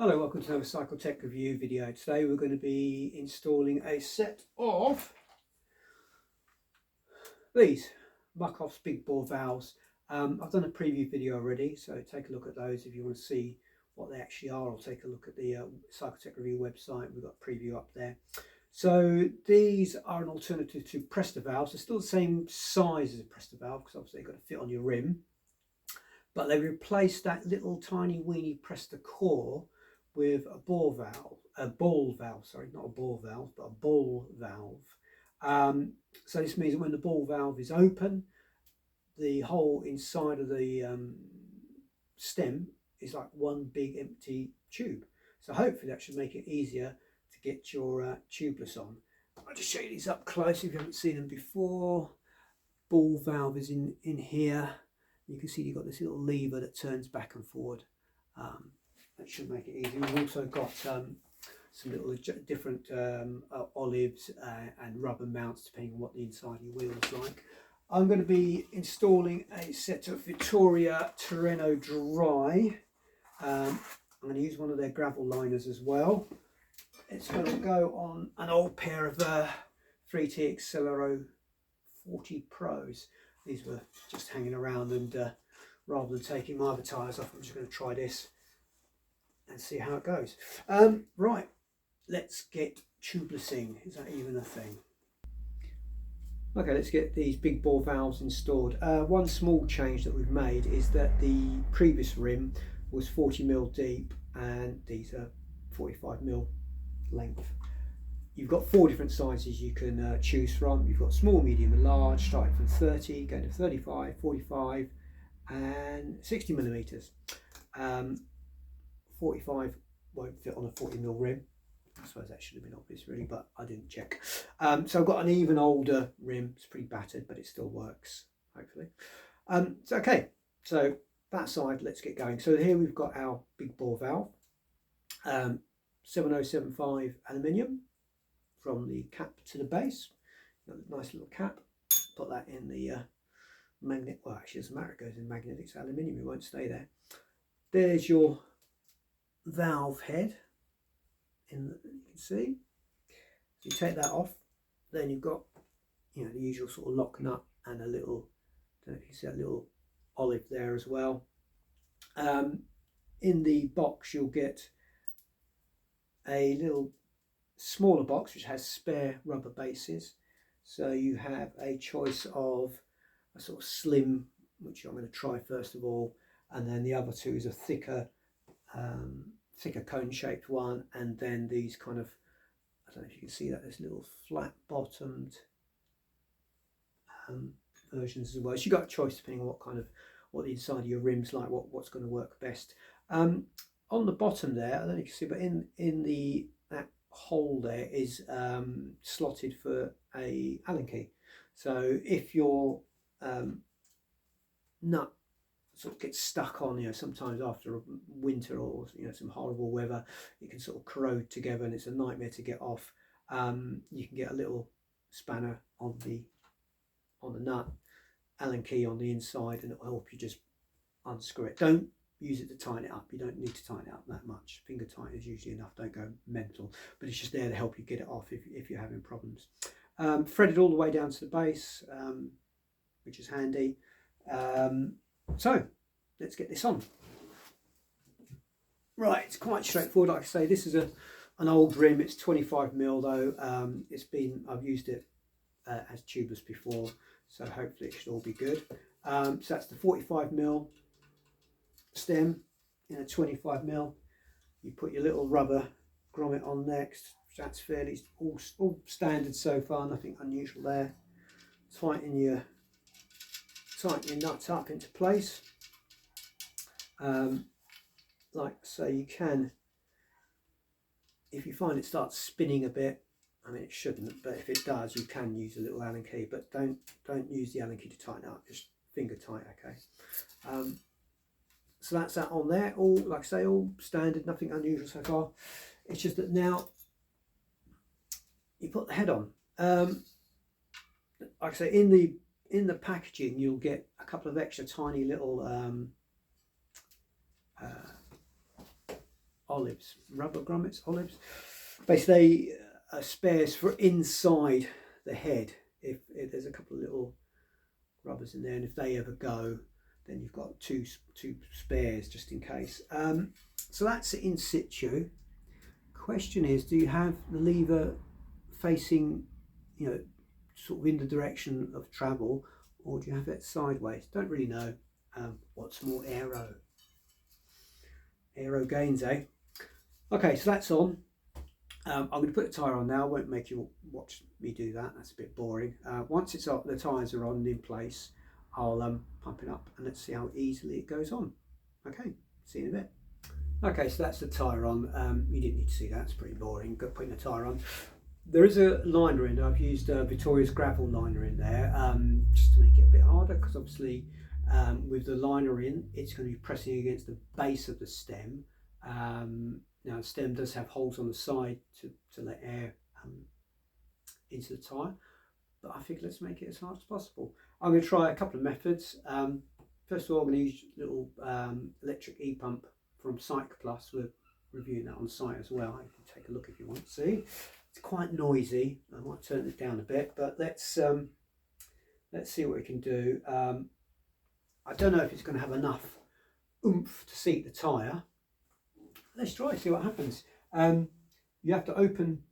Hello, welcome to another Cycle Tech review video. Today we're going to be installing a set of these Muc-Off Big Bore valves. I've done a preview video already, so take a look at those if you want to see what they actually are, or take a look at the Cycle Tech review website. We've got a preview up there. So these are an alternative to Presta valves. They're still the same size as a Presta valve because obviously they've got to fit on your rim, but they replaced that little tiny weeny Presta core with a ball valve, not a ball valve, but a ball valve. So this means that when the ball valve is open, the hole inside of the stem is like one big empty tube. So hopefully that should make it easier to get your tubeless on. I'll just show you these up close if you haven't seen them before. Ball valve is in here. You can see you've got this little lever that turns back and forward. That should make it easy. We've also got some little different olives and rubber mounts depending on what the inside of your wheel is like. I'm going to be installing a set of Vittoria Terreno Dry. I'm going to use one of their gravel liners as well. It's going to go on an old pair of 3T Accelero 40 Pros. These were just hanging around, and rather than taking my other tyres off, I'm just going to try this and see how it goes. Right, let's get tubelessing. Is that even a thing? Okay, let's get these big bore valves installed. One small change that we've made is that the previous rim was 40mm deep and these are 45mm length. You've got 4 different sizes you can choose from. You've got small, medium and large, starting from 30, going to 35, 45 and 60mm. 45 won't fit on a 40mm rim. I suppose that should have been obvious really, but I didn't check. So I've got an even older rim. It's pretty battered, but it still works, hopefully. So okay, so that side, let's get going. So here we've got our big bore valve, 7075 aluminium from the cap to the base. Got a nice little cap. Put that in the magnet. Well, actually, it doesn't matter. It goes in magnetic. It's aluminium. It won't stay there. There's your valve head. You can see. You take that off. Then you've got, the usual sort of lock nut and a little. I don't know if you see that little olive there as well. In the box, you'll get a little smaller box which has spare rubber bases, so you have a choice of a sort of slim, which I'm going to try first of all, and then the other two is a thicker cone shaped one, and then these kind of, I don't know if you can see that, there's little flat bottomed versions as well. So you've got a choice depending on what the inside of your rim's like, what's going to work best. On the bottom there, I don't know if you can see, but in that hole there is slotted for a Allen key. So if your nut sort of gets stuck on, sometimes after a winter or some horrible weather, it can sort of corrode together and it's a nightmare to get off. You can get a little spanner on the nut, Allen key on the inside, and it'll help you just unscrew it. Don't use it to tighten it up. You don't need to tighten it up that much. Finger tighten is usually enough. Don't go mental, but it's just there to help you get it off if you're having problems. Threaded all the way down to the base, which is handy. So let's get this on. Right, it's quite straightforward. Like I say, this is an old rim. It's 25mm though. I've used it as tubeless before, so hopefully it should all be good. So that's the 45mm stem in a 25mm. You put your little rubber grommet on next. That's fairly all standard so far, nothing unusual there. Tighten your nuts up into place. Like so, you can, if you find it starts spinning a bit, I mean it shouldn't, but if it does, you can use a little Allen key, but don't use the Allen key to tighten it up, just finger tight, okay. So that's that on there, all, like I say, all standard, nothing unusual so far. It's just that now you put the head on. Like I say, in the packaging you'll get a couple of extra tiny little olives, rubber grommets, olives. Basically, spares for inside the head. If there's a couple of little rubbers in there, and if they ever go, then you've got two spares just in case. So that's in situ. Question is, do you have the lever facing, you know, sort of in the direction of travel, or do you have it sideways? Don't really know. What's more aero gains, eh? Okay, so that's on. I'm going to put the tyre on now. I won't make you watch me do that, that's a bit boring. Once it's up, the tyres are on and in place, I'll pump it up and let's see how easily it goes on. Okay, see you in a bit. Okay, so that's the tyre on. You didn't need to see that, it's pretty boring. Good putting the tyre on. There is a liner in. I've used Victoria's gravel liner in there, just to make it a bit harder, because obviously with the liner in, it's going to be pressing against the base of the stem. Now the stem does have holes on the side to let air into the tyre, but I think let's make it as hard as possible. I'm going to try a couple of methods. First of all, I'm going to use a little electric E-pump from Cycplus. We're reviewing that on site as well. You can take a look if you want to see. It's quite noisy. I might turn it down a bit, but let's see what we can do. I don't know if it's going to have enough oomph to seat the tyre. Let's try, see what happens. You have to open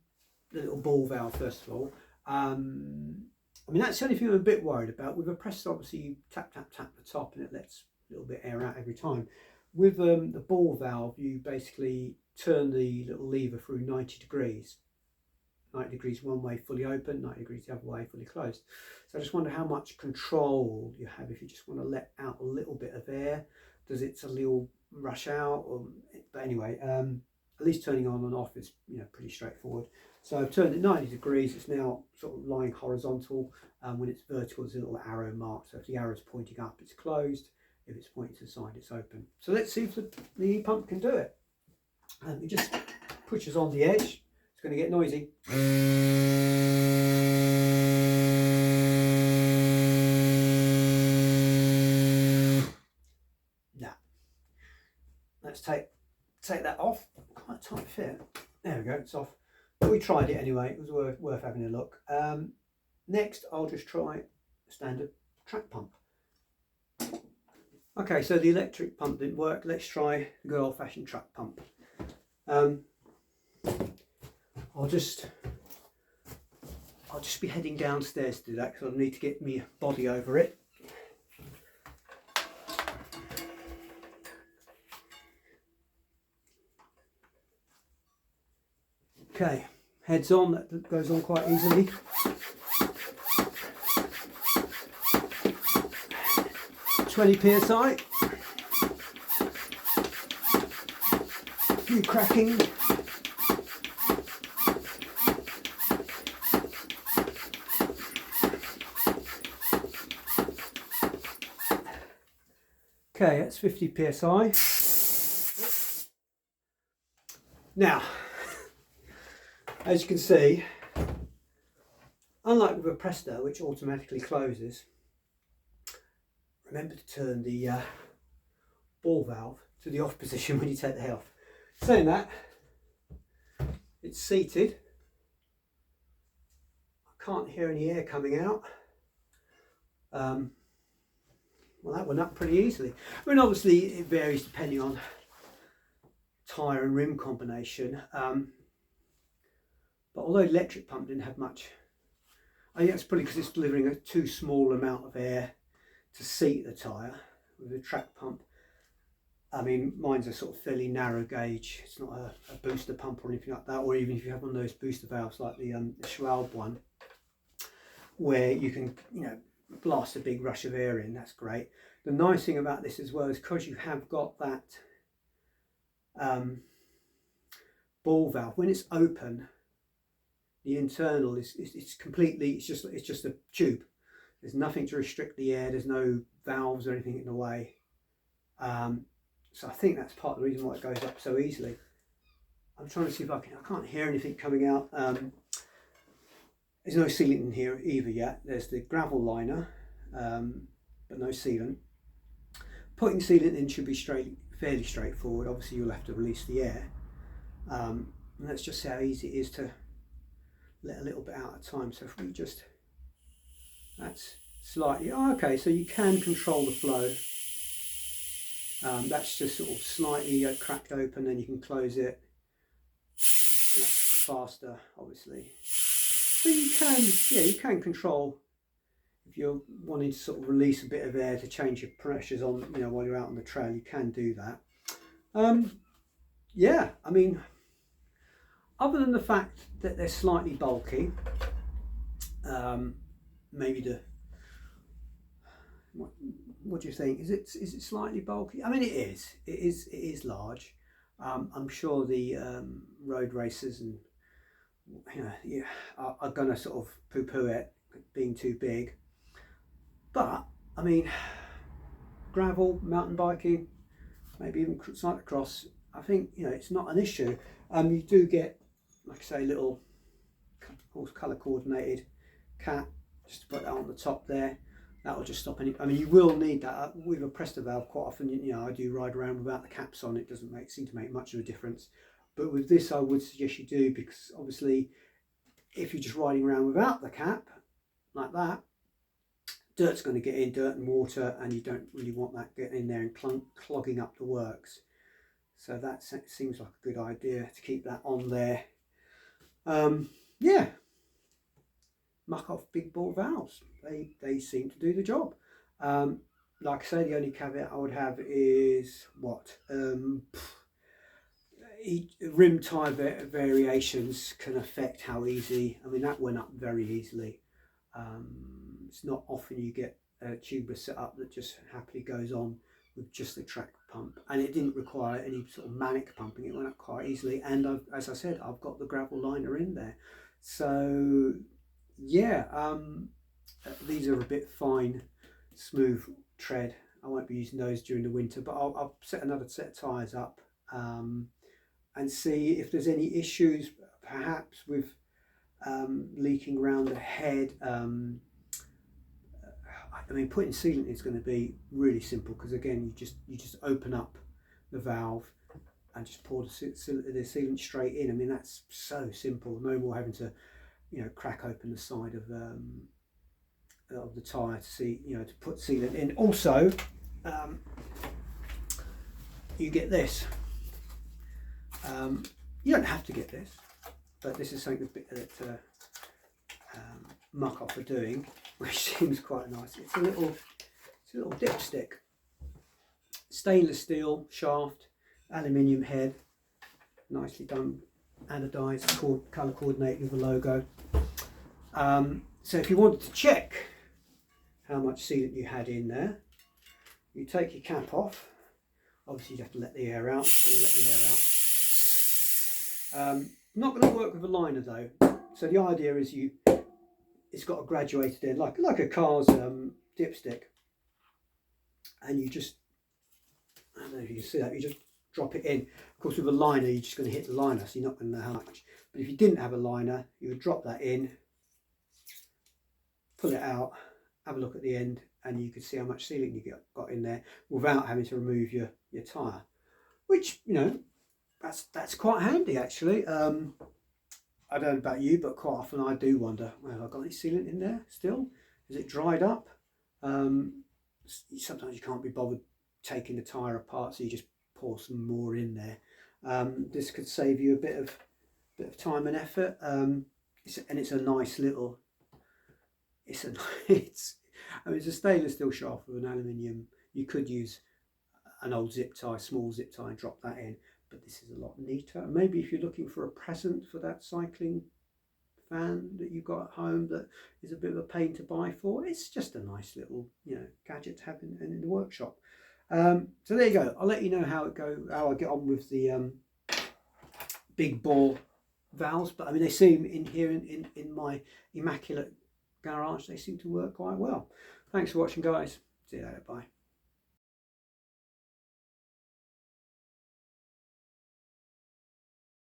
the little ball valve first of all. I mean, that's the only thing I'm a bit worried about. With a Presta, obviously you tap the top and it lets a little bit of air out every time. With the ball valve, you basically turn the little lever through 90 degrees. 90 degrees one way fully open, 90 degrees the other way fully closed. So I just wonder how much control you have if you just want to let out a little bit of air. Does it suddenly all rush out? But anyway, at least turning on and off is, you know, pretty straightforward. So I've turned it 90 degrees. It's now sort of lying horizontal. When it's vertical, there's a little arrow mark. So if the arrow is pointing up, it's closed. If it's pointing to the side, it's open. So let's see if the E-pump can do it. It just pushes on the edge. It's going to get noisy. Now, let's take that off. Quite a tight fit. There we go, it's off. But we tried it anyway. It was worth having a look. Next, I'll just try a standard track pump. Okay, so the electric pump didn't work. Let's try the good old-fashioned track pump. I'll just be heading downstairs to do that because I'll need to get my body over it. Okay, heads on. That goes on quite easily. psi. A few cracking. Okay, that's 50 psi. Now, as you can see, unlike with a Presta, which automatically closes, remember to turn the ball valve to the off position when you take the head off. Saying that, it's seated. I can't hear any air coming out. Well, that went up pretty easily. I mean, obviously it varies depending on tyre and rim combination. But although the electric pump didn't have much, I think that's probably because it's delivering a too small amount of air to seat the tyre. With the track pump, I mean, mine's a sort of fairly narrow gauge. It's not a booster pump or anything like that, or even if you have one of those booster valves like the Schwalbe one, where you can, you know, blast a big rush of air in. That's great. The nice thing about this as well is because you have got that ball valve, when it's open, the internal is completely, it's just a tube. There's nothing to restrict the air. There's no valves or anything in the way. So I think that's part of the reason why it goes up so easily. I'm trying to see if I can't hear anything coming out. There's no sealant in here either yet. There's the gravel liner, but no sealant. Putting sealant in should be fairly straightforward. Obviously you'll have to release the air. And let's just see how easy it is to let a little bit out at a time. So if we just, that's slightly, oh, okay, so you can control the flow. That's just sort of slightly cracked open, then you can close it. And that's faster, obviously. So you can, yeah, you can control if you're wanting to sort of release a bit of air to change your pressures on, you know, while you're out on the trail, you can do that. Yeah, I mean, other than the fact that they're slightly bulky, maybe the, what do you think? Is it slightly bulky? I mean, it is large. I'm sure the road racers and, you know, yeah, are going to sort of poo-poo it being too big. But I mean, gravel, mountain biking, maybe even cyclocross, I think, you know, it's not an issue. You do get, like I say, little colour coordinated cap, just to put that on the top there. That will just stop any, I mean, you will need that with a Presta valve quite often. You know, I do ride around without the caps on. It doesn't seem to make much of a difference. But with this, I would suggest you do, because obviously if you're just riding around without the cap like that, dirt's going to get in, dirt and water, and you don't really want that getting in there and clogging up the works. So that seems like a good idea to keep that on there. Yeah, Muc-Off Big Bore valves, they seem to do the job. Like I say, the only caveat I would have is what, rim tyre variations can affect how easy. I mean, that went up very easily. It's not often you get a tubeless setup that just happily goes on with just the track pump, and it didn't require any sort of manic pumping. It went up quite easily, and as I said, I've got the gravel liner in there. So yeah, these are a bit fine, smooth tread. I won't be using those during the winter, but I'll set another set of tyres up and see if there's any issues perhaps with leaking around the head. I mean, putting sealant is going to be really simple, because again, you just open up the valve and just pour the sealant straight in. I mean, that's so simple. No more having to, you know, crack open the side of the tyre to see, you know, to put sealant in. Also, you get this. You don't have to get this, but this is something that Muc-Off are doing, which seems quite nice. It's a little dipstick, stainless steel shaft, aluminium head, nicely done, anodized, colour coordinated with the logo. So if you wanted to check how much sealant you had in there, you take your cap off. Obviously you have to let the air out, so we'll let the air out. Not going to work with a liner though. So the idea is it's got a graduated end, like a car's dipstick, and you just, I don't know if you can see that, you just drop it in. Of course, with a liner, you're just going to hit the liner, so you're not going to know how much. But if you didn't have a liner, you would drop that in, pull it out, have a look at the end, and you could see how much sealant you got in there without having to remove your tyre, which, you know, that's quite handy actually. I don't know about you, but quite often I do wonder, well, have I got any sealant in there still? Is it dried up? Sometimes you can't be bothered taking the tyre apart, so you just pour some more in there. This could save you a bit of time and effort. And it's a nice little. I mean, it's a stainless steel shaft with an aluminium. You could use an old zip tie, small zip tie, and drop that in. But this is a lot neater. Maybe if you're looking for a present for that cycling fan that you've got at home that is a bit of a pain to buy for, it's just a nice little, you know, gadget to have in the workshop. So there you go. I'll let you know how I get on with the big bore valves. But I mean, they seem in here in my immaculate garage, they seem to work quite well. Thanks for watching, guys. See you later. Bye.